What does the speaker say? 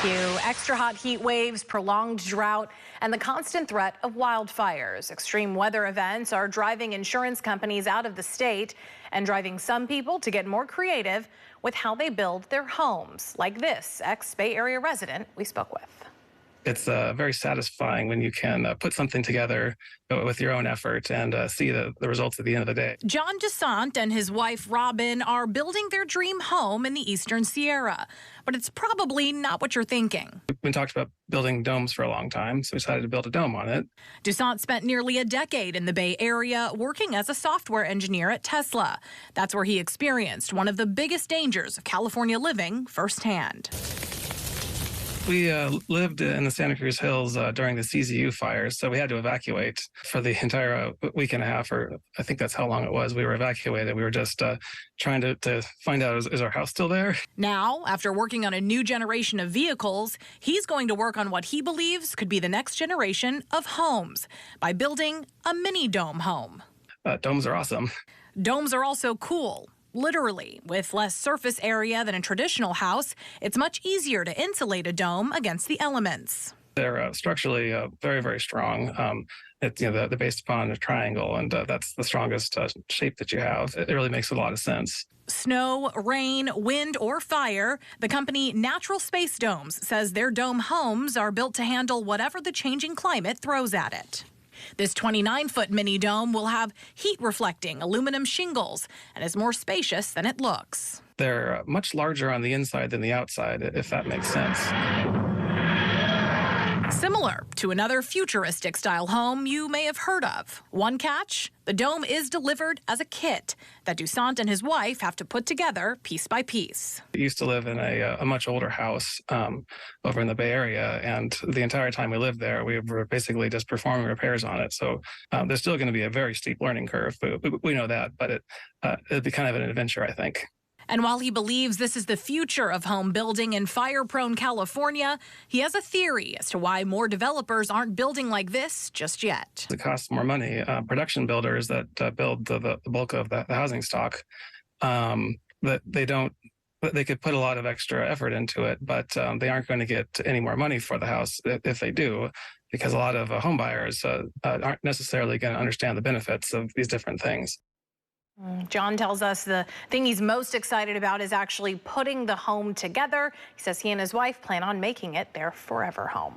you. Extra hot heat waves, prolonged drought, and the constant threat of wildfires. Extreme weather events are driving insurance companies out of the state and driving some people to get more creative with how they build their homes, like this ex-Bay Area resident we spoke with. It's very satisfying when you can put something together with your own effort and see the results at the end of the day. John DeSant and his wife Robin are building their dream home in the Eastern Sierra, but it's probably not what you're thinking. We've been talking about building domes for a long time, so we decided to build a dome on it. DeSant spent nearly a decade in the Bay Area working as a software engineer at Tesla. That's where he experienced one of the biggest dangers of California living firsthand. We lived in the Santa Cruz Hills during the CZU fires, so we had to evacuate for the entire week and a half, or I think that's how long it was. We were evacuated. We were just trying to find out, is our house still there? Now, after working on a new generation of vehicles, he's going to work on what he believes could be the next generation of homes by building a mini dome home. Domes are awesome. Domes are also cool. Literally, with less surface area than a traditional house, it's much easier to insulate a dome against the elements. They're structurally very, very strong. It's they're based upon a triangle, and that's the strongest shape that you have. It really makes a lot of sense. Snow, rain, wind, or fire, the company Natural Space Domes says their dome homes are built to handle whatever the changing climate throws at it. This 29-foot mini dome will have heat-reflecting aluminum shingles and is more spacious than it looks. They're much larger on the inside than the outside, if that makes sense. Similar to another futuristic-style home you may have heard of. One catch, the dome is delivered as a kit that DeSant and his wife have to put together piece by piece. We used to live in a much older house over in the Bay Area, and the entire time we lived there, we were basically just performing repairs on it. So there's still going to be a very steep learning curve. We know that, but it'd be kind of an adventure, I think. And while he believes this is the future of home building in fire-prone California, he has a theory as to why more developers aren't building like this just yet. It costs more money. Production builders that build the bulk of the housing stock, that they could put a lot of extra effort into it, but they aren't going to get any more money for the house if they do, because a lot of home buyers aren't necessarily going to understand the benefits of these different things. John tells us the thing he's most excited about is actually putting the home together. He says he and his wife plan on making it their forever home.